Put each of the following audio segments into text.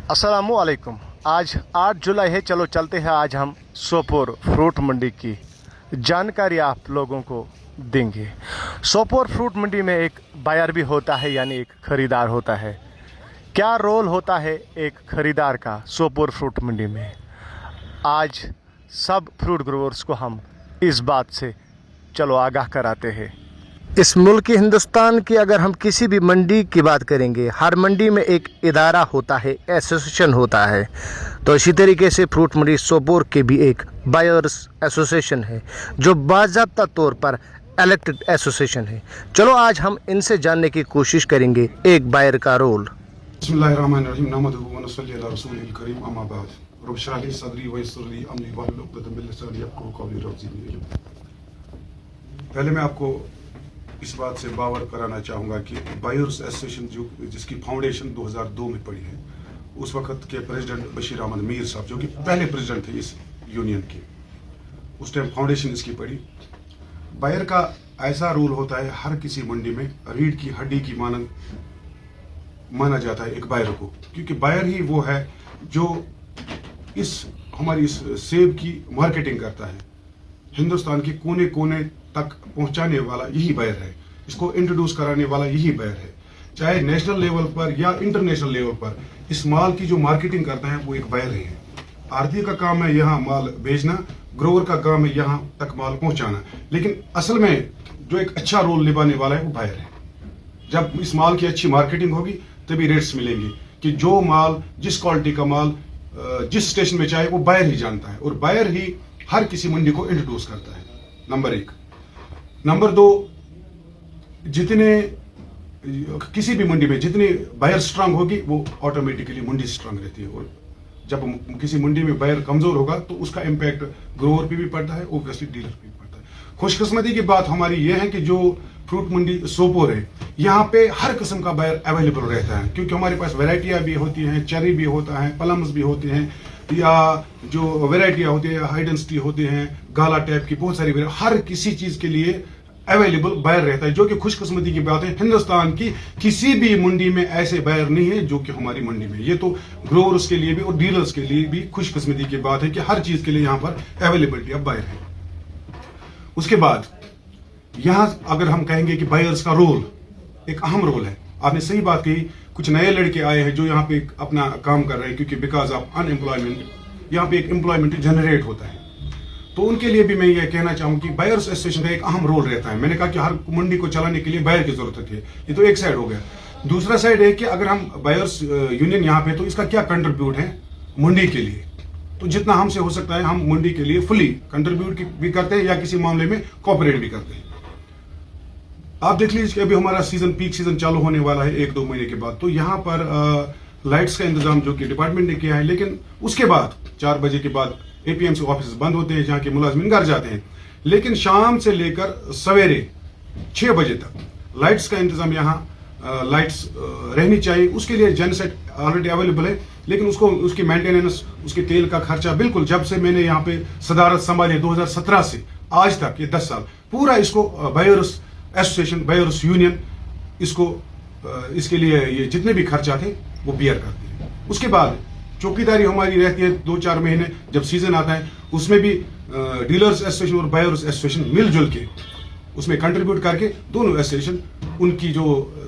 अस्सलामुअलैकुम। आज 8 जुलाई है। चलो चलते हैं, आज हम सोपोर फ्रूट मंडी की जानकारी आप लोगों को देंगे। सोपोर फ्रूट मंडी में एक बायर भी होता है, यानी एक ख़रीदार होता है। क्या रोल होता है एक ख़रीदार का सोपोर फ्रूट मंडी में? आज सब फ्रूट ग्रोवर्स को हम इस बात से चलो आगाह कराते हैं। इस मुल्क हिंदुस्तान की अगर हम किसी भी मंडी की बात करेंगे, हर मंडी में एक इदारा होता है, एसोसिएशन होता है। तो इसी तरीके से फ्रूट मंडी सोपोर के भी एक बायर्स एसोसिएशन है, जो बाज़ाब्ता तौर पर इलेक्टेड एसोसिएशन है। चलो आज हम इनसे जानने की कोशिश करेंगे एक बायर का रोल। बिस्मिल्लाहिर्रहमानिर्रहीम नहमदुहु व नसल्ली अला रसूलिल करीम अम्मा बाद रब इश्रह ली सदरी व यस्सिर ली अमरी वहलुल उक़दतम मिन लिसानी यफ़क़हू क़ौली रब ज़िदनी इल्मा। पहले मैं आपको इस बात से बावर कराना चाहूँगा कि बायर्स एसोसिएशन जो जिसकी फाउंडेशन 2002 में पड़ी है, उस वक्त के प्रेसिडेंट बशीर अहमद मीर साहब, जो कि पहले प्रेसिडेंट थे इस यूनियन के, उस टाइम फाउंडेशन इसकी पड़ी। बायर का ऐसा रूल होता है, हर किसी मंडी में रीढ़ की हड्डी की माना जाता है एक बायर को, क्योंकि बायर ही वो है जो हमारी इस सेब की मार्केटिंग करता है। हिंदुस्तान के कोने कोने तक पहुंचाने वाला यही बायर है, इसको इंट्रोड्यूस कराने वाला यही बायर है। चाहे नेशनल लेवल पर या इंटरनेशनल लेवल पर इस माल की जो मार्केटिंग करता है वो एक बायर है। आढ़ती का काम है यहाँ माल भेजना, ग्रोवर का काम है यहाँ तक माल पहुंचाना, लेकिन असल में जो एक अच्छा रोल निभाने वाला है वो बायर है। जब इस माल की अच्छी मार्केटिंग होगी तभी रेट्स मिलेंगे, कि जो माल, जिस क्वालिटी का माल जिस स्टेशन में चाहे वो बायर ही जानता है, और बायर ही हर किसी मंडी को इंट्रोड्यूस करता है। नंबर 1। नंबर 2, किसी भी मंडी में जितनी बायर स्ट्रांग होगी वो ऑटोमेटिकली मंडी स्ट्रांग रहती है, और जब किसी मंडी में बायर कमजोर होगा तो उसका इम्पैक्ट ग्रोवर पे भी पड़ता है, ऑब्वियसली डीलर पे भी पड़ता है। खुशकिस्मती की बात हमारी ये है कि जो फ्रूट मंडी सोपोर है, यहाँ पे हर किस्म का बायर अवेलेबल रहता है, क्योंकि हमारे पास वैरायटियाँ भी होती हैं, चेरी भी होता है, प्लम्स भी होते हैं, या जो वैरायटियाँ होती है, हाई डेंसिटी होते हैं, गाला टाइप की बहुत सारी, हर किसी चीज के लिए अवेलेबल बायर रहता है, जो कि खुशकिस्मती की बात है। हिंदुस्तान की किसी भी मंडी में ऐसे बायर नहीं है जो कि हमारी मंडी में। ये तो ग्रोवर्स के लिए भी और डीलर्स के लिए भी खुशकिस्मती की बात है कि हर चीज के लिए यहाँ पर अवेलेबिलिटी ऑफ बायर है। उसके बाद यहाँ अगर हम कहेंगे कि बायर्स का रोल एक अहम रोल है, आपने सही बात कही। कुछ नए लड़के आए हैं जो यहाँ पे अपना काम कर रहे हैं, क्योंकि बिकॉज ऑफ अनएम्प्लॉयमेंट यहाँ पे एक एम्प्लॉयमेंट जनरेट होता है। तो उनके लिए भी मैं ये कहना चाहूँ कि बायर्स एसोसिएशन का एक अहम रोल रहता है। मैंने कहा कि हर मंडी को चलाने के लिए बायर की जरूरत है, ये तो एक साइड हो गया। दूसरा साइड है कि अगर हम बायर्स यूनियन यहाँ पे, तो इसका क्या कंट्रीब्यूट है मंडी के लिए, तो जितना हमसे हो सकता है हम मंडी के लिए फुली कंट्रीब्यूट भी करते हैं, या किसी मामले में कोऑपरेट भी करते हैं। आप देख लीजिए कि अभी हमारा पीक सीजन चालू होने वाला है 1-2 महीने के बाद, तो यहाँ पर लाइट्स का इंतजाम जो कि डिपार्टमेंट ने किया है, लेकिन उसके बाद 4 बजे के बाद एपीएमसी ऑफिस बंद होते हैं, जहाँ के मुलाजमिन घर जाते हैं, लेकिन शाम से लेकर सवेरे 6 बजे तक लाइट्स का इंतजाम यहाँ लाइट्स रहनी चाहिए। उसके लिए जनसेट ऑलरेडी अवेलेबल है, लेकिन उसकी मेंटेनेंस, उसके तेल का खर्चा, बिल्कुल जब से मैंने यहाँ पे सदारत संभाली 2017 से आज तक, ये 10 साल पूरा इसको बायर्स एसोसिएशन, बायर्स यूनियन इसके लिए ये जितने भी खर्चा थे वो बियर करती है। उसके बाद चौकीदारी हमारी रहती है 2-4 महीने, जब सीजन आता है उसमें भी डीलर्स एसोसिएशन और बायर्स एसोसिएशन मिलजुल के उसमें कंट्रीब्यूट करके दोनों एसोसिएशन उनकी जो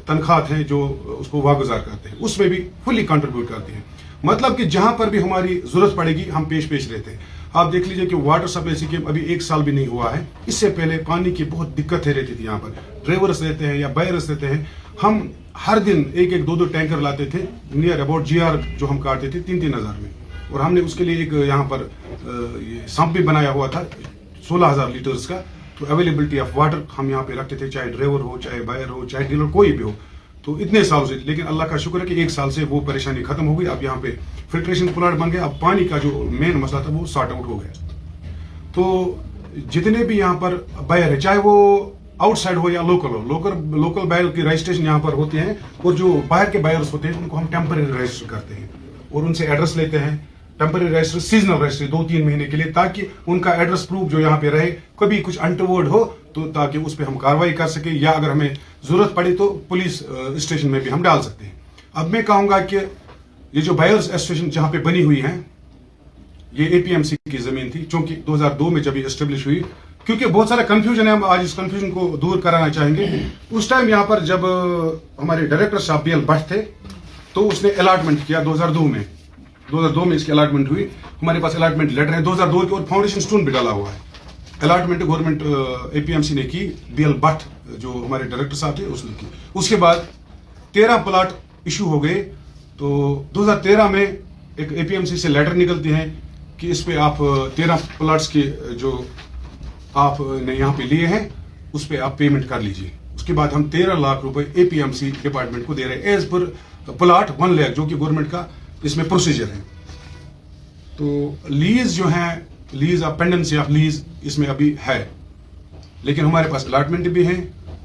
तनख्वाह हैं जो उसको वागुजार करते हैं, उसमें भी फुली कंट्रीब्यूट करते हैं। मतलब कि जहां पर भी हमारी जरूरत पड़ेगी हम पेश रहते हैं। आप देख लीजिए कि वाटर सप्लाई स्कीम अभी 1 साल भी नहीं हुआ है, इससे पहले पानी की बहुत दिक्कतें रहती थी। यहाँ पर ड्राइवर्स रहते हैं या बायर्स रहते हैं, हम हर दिन 1-1, 2-2 टैंकर लाते थे, नियर अबाउट GR जो हम काटते थे 3-3 हज़ार में, और हमने उसके लिए एक यहाँ पर सम्प भी बनाया हुआ था 16,000 लीटर्स का। तो अवेलेबिलिटी ऑफ वाटर हम यहाँ पे रखते थे, चाहे ड्राइवर हो, चाहे बायर हो, चाहे डीलर, कोई भी हो। तो इतने सालों से, लेकिन अल्लाह का शुक्र है कि 1 साल से वो परेशानी खत्म हो गई। अब यहाँ पे फिल्ट्रेशन प्लांट बन गया, अब पानी का जो मेन मसला था वो सॉर्ट आउट हो गया। तो जितने भी यहाँ पर बायर है, चाहे वो आउटसाइड हो या लोकल हो, लोकल बायर की रजिस्ट्रेशन यहाँ पर होते हैं, और जो बाहर के बायर्स होते हैं उनको हम टेम्पररी रजिस्टर करते हैं और उनसे एड्रेस लेते हैं। टेम्पररी रजिस्टर, सीजनल रजिस्टर 2-3 महीने के लिए, ताकि उनका एड्रेस प्रूफ जो यहाँ पे रहे, कभी कुछ अनटवर्ड हो तो ताकि उस पर हम कार्रवाई कर सके, या अगर हमें जरूरत पड़े तो पुलिस स्टेशन में भी हम डाल सकते हैं। अब मैं कहूँगा कि ये जो बायर्स एसोसिएशन जहां पे बनी हुई है, ये एपीएमसी की जमीन थी, चूंकि 2002 में जब ये एस्टेब्लिश हुई, क्योंकि बहुत सारा कंफ्यूजन है, हम आज इस कंफ्यूजन को दूर कराना चाहेंगे। उस टाइम यहाँ पर जब हमारे डायरेक्टर साहब बीएल भट्ट थे, तो उसने अलॉटमेंट किया 2002 में। 2002 में इसकी अलॉटमेंट हुई, हमारे पास अलॉटमेंट लेटर है 2002 की, और फाउंडेशन स्टोन भी डाला हुआ है। अलॉटमेंट गवर्नमेंट एपीएमसी ने की, बीएल भट्ट जो हमारे डायरेक्टर साहब थे उसने की। उसके बाद 13 प्लाट इशू हो गए, तो 2013 में एक एपीएमसी से लेटर निकलती है कि इस पे आप 13 प्लाट्स के जो आपने यहाँ पे लिए हैं उस पे आप पेमेंट कर लीजिए। उसके बाद हम 13 लाख रुपए एपीएमसी डिपार्टमेंट को दे रहे हैं एज पर प्लाट 1 लाख, जो कि गवर्नमेंट का इसमें प्रोसीजर है। तो लीज जो है, lease of pendency of lease इसमें अभी है, लेकिन हमारे पास अलॉटमेंट भी है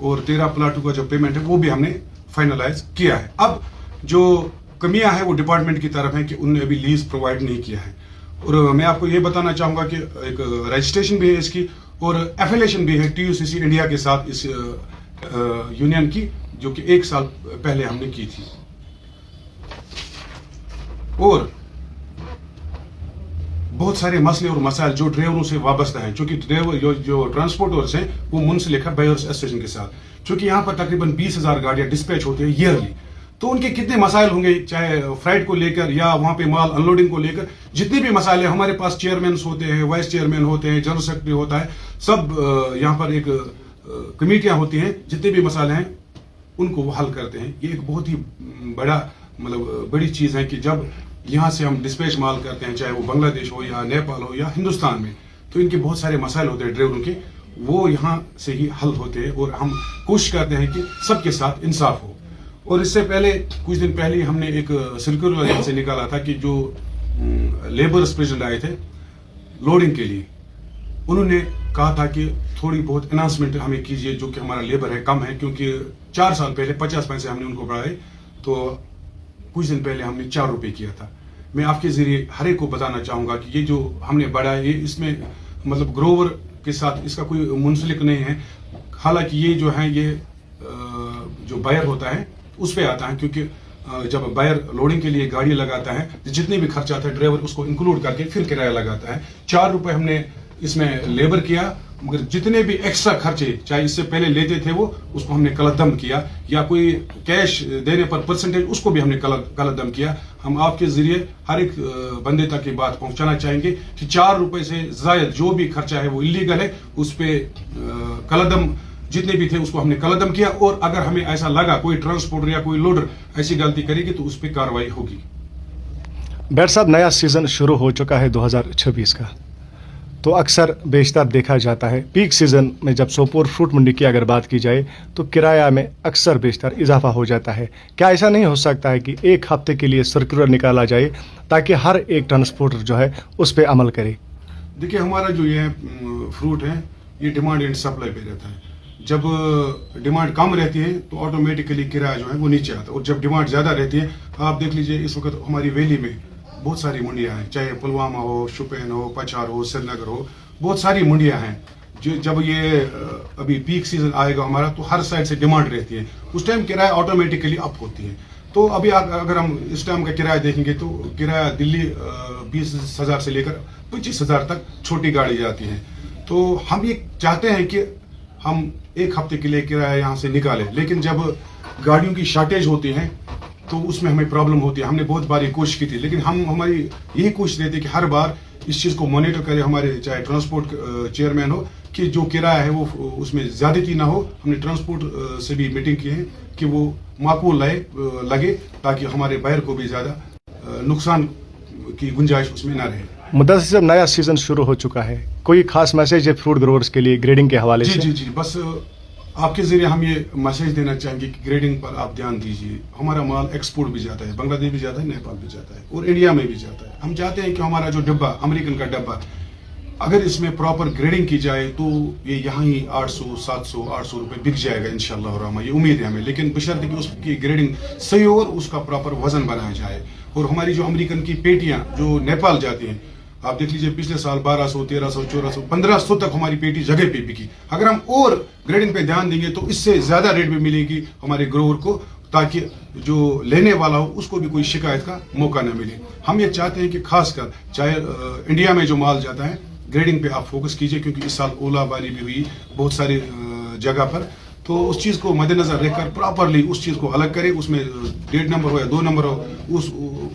और 13 प्लाटों का जो पेमेंट है वो भी हमने फाइनलाइज किया है। अब जो कमियां हैं वो डिपार्टमेंट की तरफ है कि उन्होंने अभी लीज प्रोवाइड नहीं किया है। और मैं आपको ये बताना चाहूंगा कि एक रजिस्ट्रेशन भी है इसकी और एफिलिएशन भी है टीयूसीसी इंडिया के साथ इस यूनियन की, जो कि 1 साल पहले हमने की थी। और बहुत सारे मसले और मसाइल जो ड्राइवरों से वाबस्ता है, क्योंकि ड्राइवर जो ट्रांसपोर्टर्स हैं वो मुंसलिक है बायर्स एसोसिएशन के साथ, क्योंकि यहाँ पर तकरीबन 20,000 गाड़ियां डिस्पैच होती है ईयरली। तो उनके कितने मसाइल होंगे, चाहे फ्राइट को लेकर या वहां पे माल अनलोडिंग को लेकर, जितने भी मसाइल है, हमारे पास चेयरमैन होते हैं, वाइस चेयरमैन होते हैं, जनरल सेक्रेटरी होता है, सब यहाँ पर एक कमेटियां होती हैं, जितने भी मसाले हैं उनको वो हल करते हैं। ये एक बहुत ही बड़ा मतलब बड़ी चीज है कि जब यहाँ से हम डिस्पैच माल करते हैं, चाहे वो बांग्लादेश हो या नेपाल हो या हिंदुस्तान में, तो इनके बहुत सारे मसाइल होते हैं ड्राइवरों के, वो यहाँ से ही हल होते हैं और हम कोशिश करते हैं कि सबके साथ इंसाफ हो। और इससे पहले कुछ दिन पहले हमने एक सर्कुलर यहाँ से निकाला था कि जो लेबर्स प्रेजेंट आए थे लोडिंग के लिए, उन्होंने कहा था कि थोड़ी बहुत अनाउंसमेंट हमें कीजिए, जो कि हमारा लेबर है कम है, क्योंकि 4 साल पहले 50 पैसे हमने उनको बढ़ाए, तो कुछ दिन पहले हमने 4 रुपए किया था। मैं आपके जरिए हर एक को बताना चाहूंगा कि ये जो हमने बढ़ाया, ये इसमें मतलब ग्रोवर के साथ इसका कोई मुंसलिक नहीं है। हालांकि ये जो है ये जो बायर होता है उस पे आता है, क्योंकि जब बायर लोडिंग के लिए गाड़ी लगाता है, जितने भी खर्चा आता है ड्राइवर उसको इंक्लूड करके फिर किराया लगाता है। 4 रुपए हमने इसमें लेबर किया, मगर जितने भी एक्स्ट्रा खर्चे चाहे इससे पहले लेते थे वो उसको हमने कलदम किया, या कोई कैश देने पर परसेंटेज उसको भी हमने कलदम किया। हम आपके जरिए हर एक बंदे तक ये बात पहुंचाना चाहेंगे कि 4 रुपए से जायद जो भी खर्चा है वो इलीगल है, उस पे कलदम जितने भी थे उसको हमने कलदम किया। और अगर हमें ऐसा लगा कोई ट्रांसपोर्टर या कोई लोडर ऐसी गलती करेगी तो उस पर कार्रवाई होगी। बैर साहब, नया सीजन शुरू हो चुका है 2026 का, तो अक्सर बेशतर देखा जाता है पीक सीजन में जब सोपोर फ्रूट मंडी की अगर बात की जाए तो किराया में अक्सर बेशतर इजाफा हो जाता है। क्या ऐसा नहीं हो सकता है कि 1 हफ्ते के लिए सर्कुलर निकाला जाए ताकि हर एक ट्रांसपोर्टर जो है उस पर अमल करे? देखिए, हमारा जो ये फ्रूट है ये डिमांड एंड सप्लाई पे रहता है। जब डिमांड कम रहती है तो ऑटोमेटिकली किराया जो है वो नीचे आता है, और जब डिमांड ज्यादा रहती है, आप देख लीजिए इस वक्त हमारी वैली में बहुत सारी मंडियां हैं, चाहे पुलवामा हो, शुपियान हो, पचार हो, श्रीनगर हो, बहुत सारी मंडियां हैं। जो जब ये अभी पीक सीजन आएगा हमारा, तो हर साइड से डिमांड रहती है, उस टाइम किराया ऑटोमेटिकली अप होती है। तो अभी अगर हम इस टाइम का किराया देखेंगे तो किराया दिल्ली 20,000 से लेकर 25,000 तक छोटी गाड़ी जाती है। तो हम ये चाहते हैं कि हम 1 हफ्ते के लिए किराया यहाँ से निकालें, लेकिन जब गाड़ियों की शॉर्टेज होती है तो उसमें हमें प्रॉब्लम होती है। हमने बहुत बार ये कोशिश की थी, लेकिन हमारी यही कोशिश रहती है कि हर बार इस चीज़ को मॉनिटर करें हमारे चाहे ट्रांसपोर्ट चेयरमैन हो, कि जो किराया है वो उसमें ज्यादती ना हो। हमने ट्रांसपोर्ट से भी मीटिंग की है कि वो माकूल लगे, ताकि हमारे बायर को भी ज्यादा नुकसान की गुंजाइश उसमें ना रहे। मुद्दा से जब नया सीजन शुरू हो चुका है, कोई खास मैसेज है फ्रूट ग्रोवर्स के लिए ग्रेडिंग के हवाले से? जी, बस आपके जरिए हम ये मैसेज देना चाहेंगे कि ग्रेडिंग पर आप ध्यान दीजिए। हमारा माल एक्सपोर्ट भी जाता है, बांग्लादेश भी जाता है, नेपाल भी जाता है और इंडिया में भी जाता है। हम चाहते हैं कि हमारा जो डब्बा, अमेरिकन का डब्बा, अगर इसमें प्रॉपर ग्रेडिंग की जाए तो ये यहाँ ही 800, 700, 800 रुपए बिक जाएगा इंशाल्लाह रहमान, ये उम्मीद है हमें। लेकिन बशर्ते कि उसकी ग्रेडिंग सही हो और उसका प्रॉपर वजन बनाया जाए। और हमारी जो अमेरिकन की पेटियां जो नेपाल जाती हैं, आप देख लीजिए पिछले साल 1200, 1300, 1400, 1500 तक हमारी पेटी जगह पे बिकी। अगर हम और ग्रेडिंग पे ध्यान देंगे तो इससे ज्यादा रेट में मिलेगी हमारे ग्रोवर को, ताकि जो लेने वाला हो उसको भी कोई शिकायत का मौका न मिले। हम ये चाहते हैं कि खासकर चाहे इंडिया में जो माल जाता है ग्रेडिंग पे आप फोकस कीजिए, क्योंकि इस साल ओलाबारी भी हुई बहुत सारी जगह पर, तो उस चीज़ को मद्देनजर रखकर प्रॉपरली उस चीज़ को अलग करें, उसमें 1.5 नंबर हो या 2 नंबर हो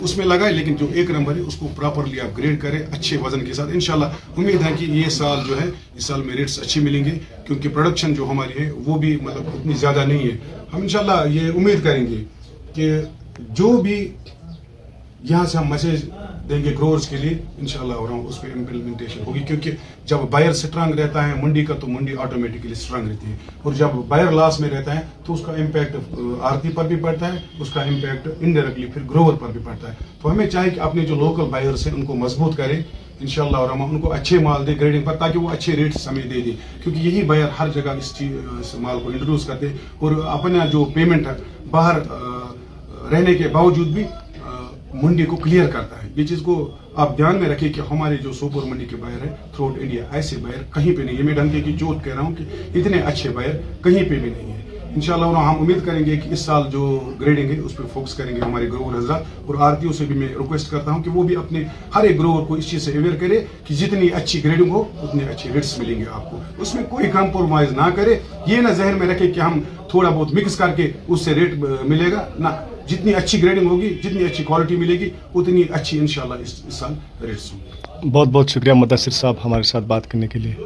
उसमें लगाए, लेकिन जो 1 नंबर है उसको प्रॉपरली आप ग्रेड करें अच्छे वजन के साथ। इंशाल्लाह उम्मीद है कि ये साल जो है इस साल में रेट्स अच्छी मिलेंगे, क्योंकि प्रोडक्शन जो हमारी है वो भी मतलब उतनी ज़्यादा नहीं है। हम इंशाल्लाह ये उम्मीद करेंगे कि जो भी यहाँ से हम मैसेज देंगे ग्रोअर्स के लिए इंशाल्लाह और उस पर इम्प्लीमेंटेशन होगी, क्योंकि जब बायर स्ट्रांग रहता है मंडी का तो मंडी ऑटोमेटिकली स्ट्रांग रहती है, और जब बायर लॉस में रहता है तो उसका इम्पैक्ट आरती पर भी पड़ता है, उसका इम्पैक्ट इनडायरेक्टली फिर ग्रोअर पर भी पड़ता है। तो हमें चाहिए कि अपने जो लोकल बायर्स हैं उनको मजबूत करें इंशाल्लाह, और हम उनको अच्छे माल दे ग्रेडिंग पर, ताकि वो अच्छे रेट्स हमें दे दे, क्योंकि यही बायर हर जगह इस माल को इंट्रोड्यूस करते हैं और अपना जो पेमेंट है बाहर रहने के बावजूद भी मंडी को क्लियर करता है। ये चीज़ को आप ध्यान में रखिए कि हमारे जो सोपोर मंडी के बायर है थ्रू आउट इंडिया ऐसे बायर कहीं पे नहीं है। मैं डंके की चोट कह रहा हूँ कि इतने अच्छे बायर कहीं पे भी नहीं है। इंशाल्लाह हम उम्मीद करेंगे कि इस साल जो ग्रेडिंग है उस पर फोकस करेंगे हमारे ग्रोवर हजरात, और आरतीओ से भी मैं रिक्वेस्ट करता हूँ कि वो भी अपने हर एक ग्रोवर को इस चीज़ से अवेयर करे कि जितनी अच्छी ग्रेडिंग हो उतने अच्छे रेट्स मिलेंगे आपको, उसमें कोई कॉम्प्रोमाइज ना करे। ये ना जहन में रखे कि हम थोड़ा बहुत मिक्स करके उससे रेट मिलेगा ना, जितनी अच्छी ग्रेडिंग होगी जितनी अच्छी क्वालिटी मिलेगी उतनी अच्छी इंशाल्लाह इस साल रेट्स होंगे। बहुत बहुत शुक्रिया मुदस्सिर साहब हमारे साथ बात करने के लिए।